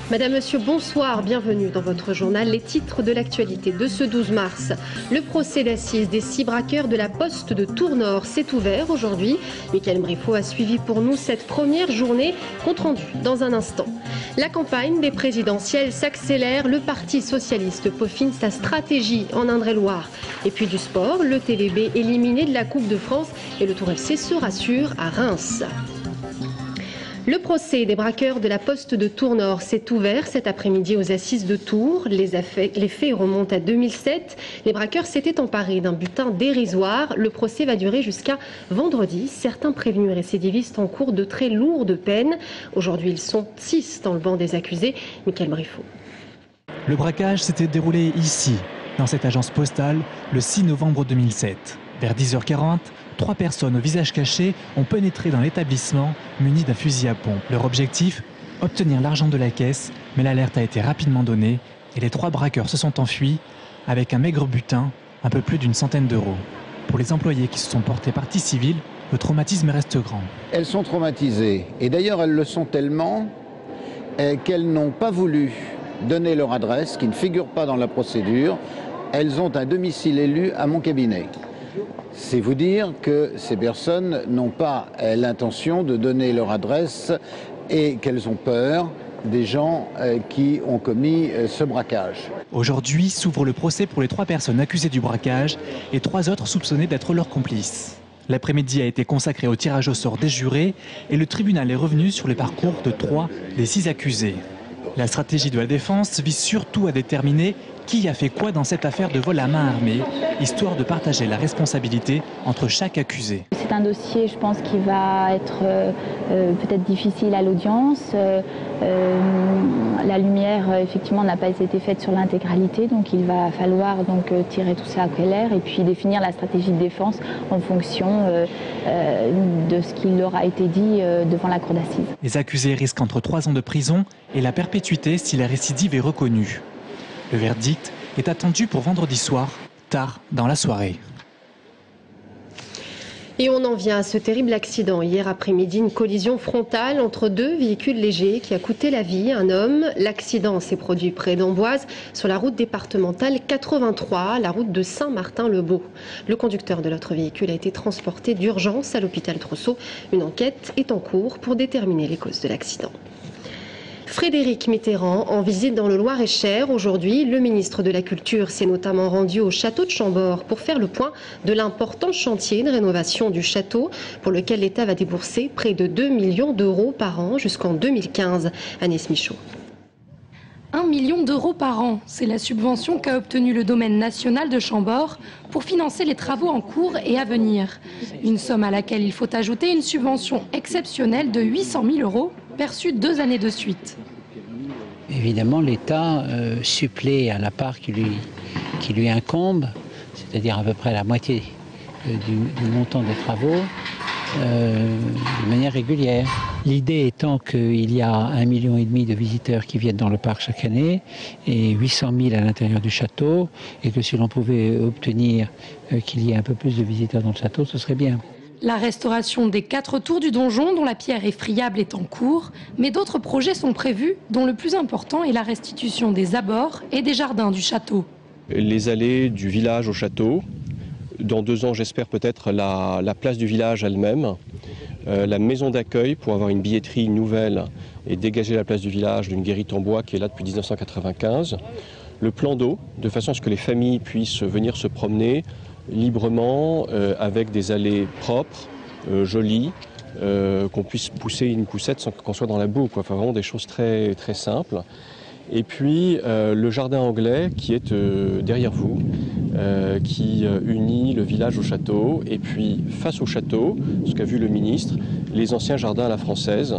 Madame, Monsieur, bonsoir, bienvenue dans votre journal. Les titres de l'actualité de ce 12 mars. Le procès d'assises des 6 braqueurs de la Poste de Tours-Nord s'est ouvert aujourd'hui. Mickaël Briffaut a suivi pour nous cette première journée, compte rendu dans un instant. La campagne des présidentielles s'accélère. Le Parti socialiste peaufine sa stratégie en Indre-et-Loire. Et puis du sport, le TVB éliminé de la Coupe de France et le Tour FC se rassure à Reims. Le procès des braqueurs de la Poste de Tours-Nord s'est ouvert cet après-midi aux assises de Tours. Les faits remontent à 2007. Les braqueurs s'étaient emparés d'un butin dérisoire. Le procès va durer jusqu'à vendredi. Certains prévenus récidivistes encourent de très lourdes peines. Aujourd'hui, ils sont 6 dans le banc des accusés. Mickaël Briffaut. Le braquage s'était déroulé ici, dans cette agence postale, le 6 novembre 2007. Vers 10h40, 3 personnes au visage caché ont pénétré dans l'établissement munis d'un fusil à pompe. Leur objectif, obtenir l'argent de la caisse, mais l'alerte a été rapidement donnée et les 3 braqueurs se sont enfuis avec un maigre butin, un peu plus d'une centaine d'euros. Pour les employés qui se sont portés partie civile, le traumatisme reste grand. Elles sont traumatisées et d'ailleurs elles le sont tellement qu'elles n'ont pas voulu donner leur adresse, qui ne figure pas dans la procédure. Elles ont un domicile élu à mon cabinet. C'est vous dire que ces personnes n'ont pas l'intention de donner leur adresse et qu'elles ont peur des gens qui ont commis ce braquage. Aujourd'hui s'ouvre le procès pour les 3 personnes accusées du braquage et 3 autres soupçonnées d'être leurs complices. L'après-midi a été consacré au tirage au sort des jurés et le tribunal est revenu sur le parcours de 3 des 6 accusés. La stratégie de la défense vise surtout à déterminer qui a fait quoi dans cette affaire de vol à main armée, histoire de partager la responsabilité entre chaque accusé. C'est un dossier, je pense, qui va être peut-être difficile à l'audience. La lumière, effectivement, n'a pas été faite sur l'intégralité, donc il va falloir donc tirer tout ça à clair et puis définir la stratégie de défense en fonction de ce qui leur a été dit devant la cour d'assises. Les accusés risquent entre 3 ans de prison et la perpétuité si la récidive est reconnue. Le verdict est attendu pour vendredi soir, tard dans la soirée. Et on en vient à ce terrible accident. Hier après-midi, une collision frontale entre 2 véhicules légers qui a coûté la vie à un homme. L'accident s'est produit près d'Amboise, sur la route départementale 83, la route de Saint-Martin-le-Beau. Le conducteur de l'autre véhicule a été transporté d'urgence à l'hôpital Trousseau. Une enquête est en cours pour déterminer les causes de l'accident. Frédéric Mitterrand en visite dans le Loir-et-Cher. Aujourd'hui, le ministre de la Culture s'est notamment rendu au château de Chambord pour faire le point de l'important chantier de rénovation du château pour lequel l'État va débourser près de 2 millions d'euros par an jusqu'en 2015. Agnès Michaud. 1 million d'euros par an, c'est la subvention qu'a obtenue le domaine national de Chambord pour financer les travaux en cours et à venir. Une somme à laquelle il faut ajouter une subvention exceptionnelle de 800 000 euros perçue 2 années de suite. Évidemment, l'État supplée à la part qui lui incombe, c'est-à-dire à peu près la moitié du montant des travaux, de manière régulière. L'idée étant qu'il y a 1,5 million de visiteurs qui viennent dans le parc chaque année et 800 000 à l'intérieur du château, et que si l'on pouvait obtenir qu'il y ait un peu plus de visiteurs dans le château, ce serait bien. La restauration des 4 tours du donjon, dont la pierre est friable, est en cours, mais d'autres projets sont prévus, dont le plus important est la restitution des abords et des jardins du château. Les allées du village au château, dans 2 ans j'espère peut-être la place du village elle-même, la maison d'accueil pour avoir une billetterie nouvelle et dégager la place du village d'une guérite en bois qui est là depuis 1995, le plan d'eau, de façon à ce que les familles puissent venir se promener librement, avec des allées propres, jolies, qu'on puisse pousser une poussette sans qu'on soit dans la boue, quoi. Enfin, vraiment des choses très, très simples. Et puis le jardin anglais qui est derrière vous, qui unit le village au château, et puis face au château, ce qu'a vu le ministre, les anciens jardins à la française,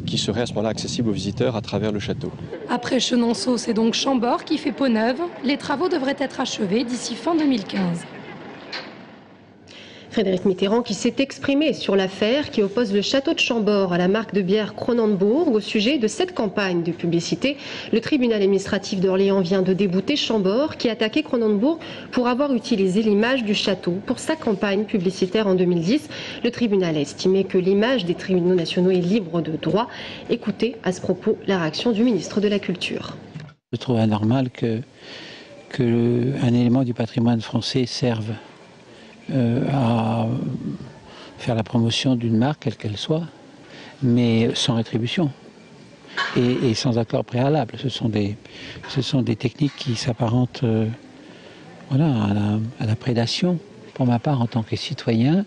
qui seraient à ce moment-là accessibles aux visiteurs à travers le château. Après Chenonceau, c'est donc Chambord qui fait peau neuve. Les travaux devraient être achevés d'ici fin 2015. Frédéric Mitterrand qui s'est exprimé sur l'affaire qui oppose le château de Chambord à la marque de bière Kronenbourg au sujet de cette campagne de publicité. Le tribunal administratif d'Orléans vient de débouter Chambord qui attaquait Kronenbourg pour avoir utilisé l'image du château pour sa campagne publicitaire en 2010. Le tribunal a estimé que l'image des tribunaux nationaux est libre de droit. Écoutez à ce propos la réaction du ministre de la Culture. Je trouve anormal qu'un élément du patrimoine français serve à faire la promotion d'une marque, quelle qu'elle soit, mais sans rétribution et sans accord préalable. Ce sont des techniques qui s'apparentent à la prédation. Pour ma part, en tant que citoyen,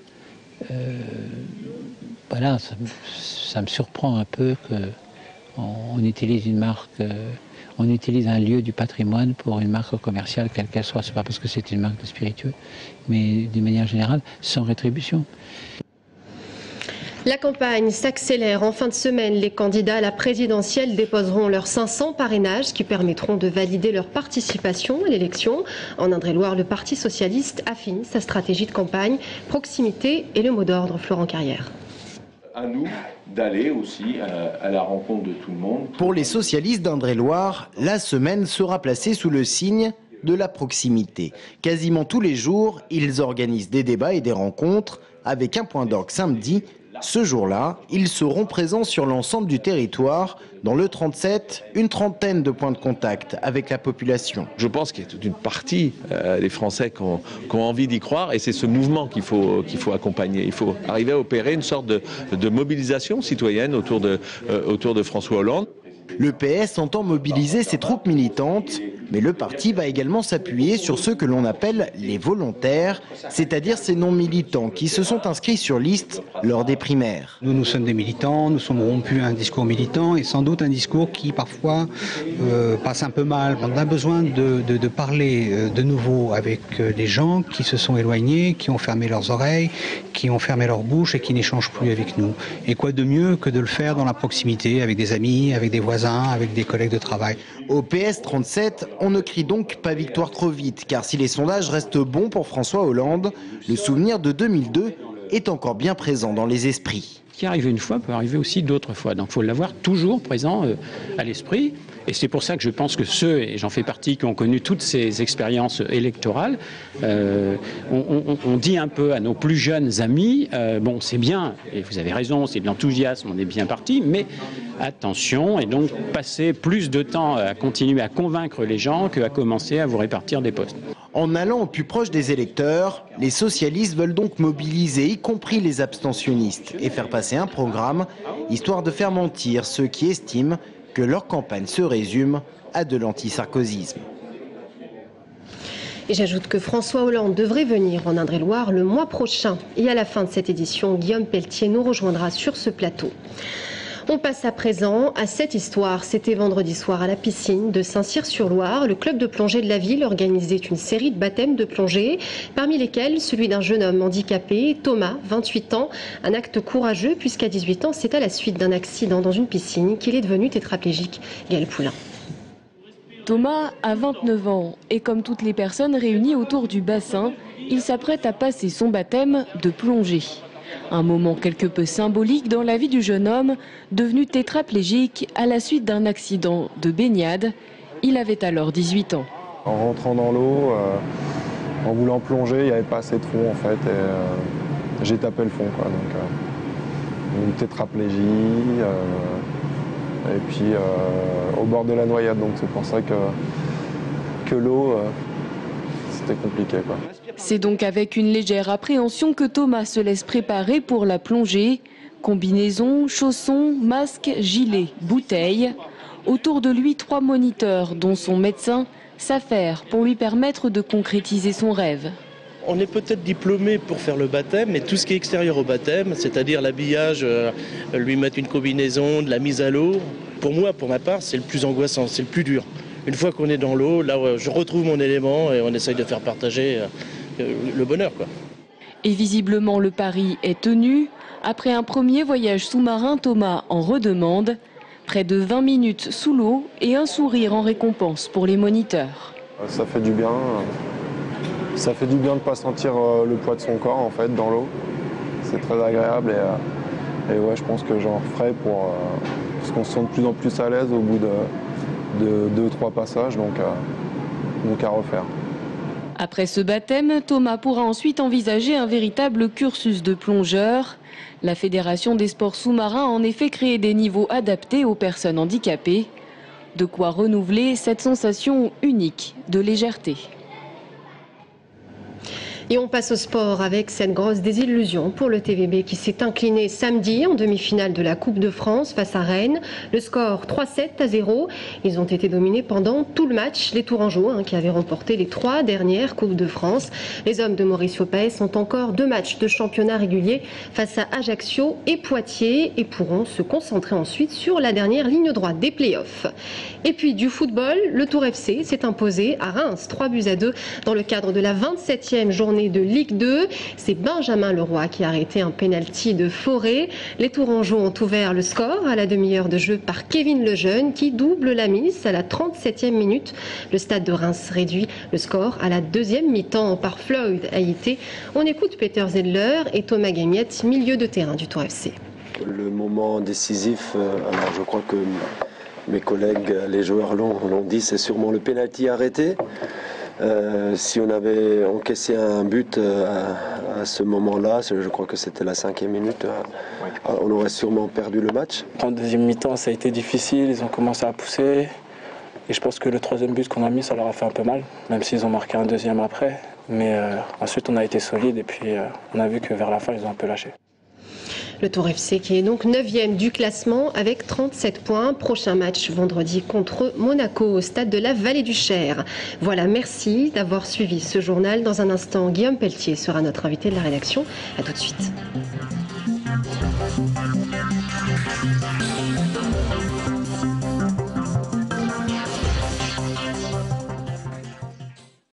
ça me surprend un peu qu'on utilise une marque, on utilise un lieu du patrimoine pour une marque commerciale, quelle qu'elle soit. C'est pas parce que c'est une marque de spiritueux, mais d'une manière générale, sans rétribution. La campagne s'accélère. En fin de semaine, les candidats à la présidentielle déposeront leurs 500 parrainages qui permettront de valider leur participation à l'élection. En Indre-et-Loire, le Parti socialiste affine sa stratégie de campagne, proximité et le mot d'ordre. Florent Carrière. À nous d'aller aussi à la rencontre de tout le monde. Pour les socialistes d'Indre-et-Loire, la semaine sera placée sous le signe de la proximité. Quasiment tous les jours, ils organisent des débats et des rencontres avec un point d'orgue samedi. Ce jour-là, ils seront présents sur l'ensemble du territoire. Dans le 37, une trentaine de points de contact avec la population. Je pense qu'il y a toute une partie des Français qui ont envie d'y croire et c'est ce mouvement qu'il faut accompagner. Il faut arriver à opérer une sorte de mobilisation citoyenne autour de François Hollande. Le PS entend mobiliser ses troupes militantes, mais le parti va également s'appuyer sur ceux que l'on appelle les volontaires, c'est-à-dire ces non-militants qui se sont inscrits sur liste lors des primaires. Nous sommes des militants, nous sommes rompus à un discours militant et sans doute un discours qui parfois passe un peu mal. On a besoin de parler de nouveau avec les gens qui se sont éloignés, qui ont fermé leurs oreilles, qui ont fermé leur bouche et qui n'échangent plus avec nous. Et quoi de mieux que de le faire dans la proximité, avec des amis, avec des voisins, avec des collègues de travail. Au PS 37, on ne crie donc pas victoire trop vite, car si les sondages restent bons pour François Hollande, le souvenir de 2002 est encore bien présent dans les esprits. Ce qui arrive une fois peut arriver aussi d'autres fois, donc il faut l'avoir toujours présent à l'esprit. Et c'est pour ça que je pense que ceux, et j'en fais partie, qui ont connu toutes ces expériences électorales, on dit un peu à nos plus jeunes amis, bon c'est bien, et vous avez raison, c'est de l'enthousiasme, on est bien parti, mais attention, et donc passer plus de temps à continuer à convaincre les gens qu'à commencer à vous répartir des postes. En allant au plus proche des électeurs, les socialistes veulent donc mobiliser, y compris les abstentionnistes, et faire passer un programme, histoire de faire mentir ceux qui estiment que leur campagne se résume à de l'anti-sarkozysme. Et j'ajoute que François Hollande devrait venir en Indre-et-Loire le mois prochain. Et à la fin de cette édition, Guillaume Pelletier nous rejoindra sur ce plateau. On passe à présent à cette histoire. C'était vendredi soir à la piscine de Saint-Cyr-sur-Loire. Le club de plongée de la ville organisait une série de baptêmes de plongée, parmi lesquels celui d'un jeune homme handicapé, Thomas, 28 ans. Un acte courageux puisqu'à 18 ans, c'est à la suite d'un accident dans une piscine qu'il est devenu tétraplégique. Gaël Poulain. Thomas a 29 ans et comme toutes les personnes réunies autour du bassin, il s'apprête à passer son baptême de plongée. Un moment quelque peu symbolique dans la vie du jeune homme, devenu tétraplégique à la suite d'un accident de baignade. Il avait alors 18 ans. En rentrant dans l'eau, en voulant plonger, il n'y avait pas assez de fond en fait. Et j'ai tapé le fond, quoi. Donc, une tétraplégie, et puis au bord de la noyade. Donc c'est pour ça que l'eau, c'était compliqué, quoi. C'est donc avec une légère appréhension que Thomas se laisse préparer pour la plongée. Combinaison, chaussons, masque, gilet, bouteille. Autour de lui, 3 moniteurs, dont son médecin, s'affairent pour lui permettre de concrétiser son rêve. On est peut-être diplômé pour faire le baptême, mais tout ce qui est extérieur au baptême, c'est-à-dire l'habillage, lui mettre une combinaison, de la mise à l'eau, pour moi, pour ma part, c'est le plus angoissant, c'est le plus dur. Une fois qu'on est dans l'eau, là, je retrouve mon élément et on essaye de faire partager le bonheur, quoi. Et visiblement, le pari est tenu. Après un premier voyage sous-marin, Thomas en redemande. Près de 20 minutes sous l'eau et un sourire en récompense pour les moniteurs. Ça fait du bien. ça fait du bien de ne pas sentir le poids de son corps en fait dans l'eau. C'est très agréable et ouais, je pense que j'en referai parce qu'on se sent de plus en plus à l'aise au bout de 2-3 passages, donc à refaire. Après ce baptême, Thomas pourra ensuite envisager un véritable cursus de plongeur. La Fédération des sports sous-marins a en effet créé des niveaux adaptés aux personnes handicapées. De quoi renouveler cette sensation unique de légèreté. Et on passe au sport avec cette grosse désillusion pour le TVB qui s'est incliné samedi en demi-finale de la Coupe de France face à Rennes. Le score 3-7-0. Ils ont été dominés pendant tout le match. Les Tourangeaux qui avaient remporté les 3 dernières Coupes de France. Les hommes de Mauricio Paes ont encore 2 matchs de championnat régulier face à Ajaccio et Poitiers et pourront se concentrer ensuite sur la dernière ligne droite des playoffs. Et puis du football, le Tour FC s'est imposé à Reims 3-2 dans le cadre de la 27e journée de Ligue 2. C'est Benjamin Leroy qui a arrêté un pénalty de Forêt. Les Tourangeaux ont ouvert le score à la demi-heure de jeu par Kevin Lejeune qui double la mise à la 37e minute. Le stade de Reims réduit le score à la 2e mi-temps par Floyd Haïté. On écoute Peter Zedler et Thomas Gamiette, milieu de terrain du Tour FC. Le moment décisif, alors je crois que mes collègues, les joueurs l'ont dit, c'est sûrement le pénalty arrêté. Si on avait encaissé un but à ce moment-là, je crois que c'était la 5e minute, on aurait sûrement perdu le match. En deuxième mi-temps, ça a été difficile, ils ont commencé à pousser. Et je pense que le 3e but qu'on a mis, ça leur a fait un peu mal, même s'ils ont marqué un 2e après. Mais ensuite, on a été solide et puis on a vu que vers la fin, ils ont un peu lâché. Le Tour FC qui est donc 9e du classement avec 37 points. Prochain match vendredi contre Monaco au stade de la Vallée du Cher. Voilà, merci d'avoir suivi ce journal. Dans un instant, Guillaume Pelletier sera notre invité de la rédaction. A tout de suite.